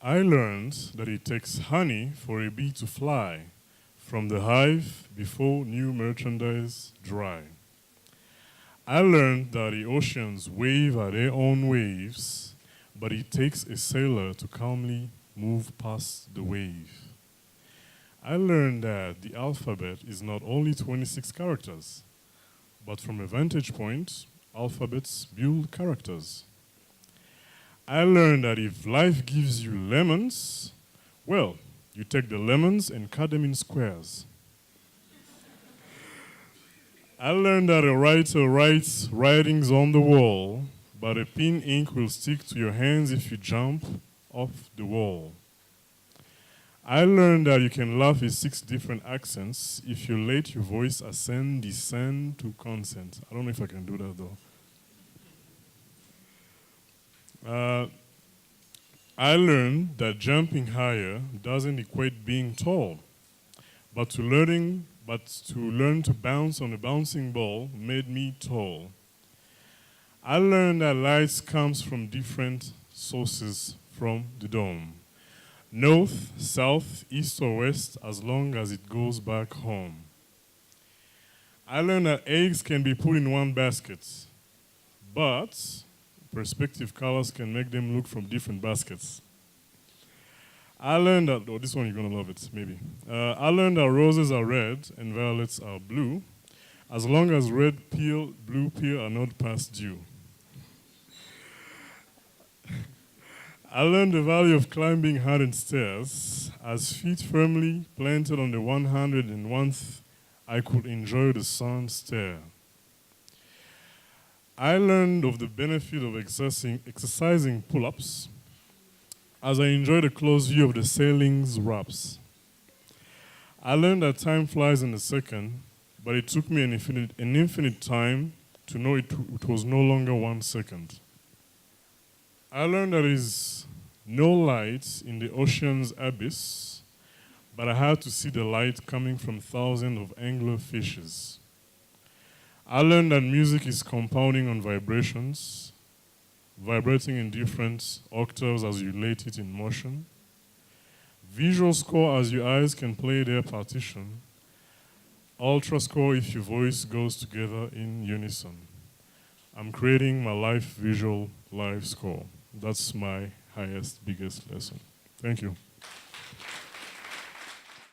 I learned that it takes honey for a bee to fly from the hive before new merchandise dry. I learned that the oceans wave at their own waves, but it takes a sailor to calmly move past the wave. I learned that the alphabet is not only 26 characters, but from a vantage point, alphabets build characters. I learned that if life gives you lemons, well, you take the lemons and cut them in squares. I learned that a writer writes writings on the wall, but a pin ink will stick to your hands if you jump off the wall. I learned that you can laugh in 6 different accents if you let your voice ascend, descend to consent. I don't know if I can do that though. I learned that jumping higher doesn't equate being tall, but to learn to bounce on a bouncing ball made me tall. I learned that light comes from different sources from the dome. North, south, east or west, as long as it goes back home. I learned that eggs can be put in one basket, but perspective colors can make them look from different baskets. I learned that, this one you're gonna love it, maybe. I learned that roses are red and violets are blue, as long as red peel, blue peel are not past due. I learned the value of climbing hardened stairs, as feet firmly planted on the 101th, I could enjoy the sun stare. I learned of the benefit of exercising pull-ups, as I enjoyed a close view of the sailing's wraps. I learned that time flies in a second, but it took me an infinite time to know it was no longer 1 second. I learned there is no light in the ocean's abyss, but I had to see the light coming from thousands of angler fishes. I learned that music is compounding on vibrations, vibrating in different octaves as you lay it in motion. Visual score as your eyes can play their partition. Ultra score if your voice goes together in unison. I'm creating my live visual live score. That's my highest, biggest lesson. Thank you.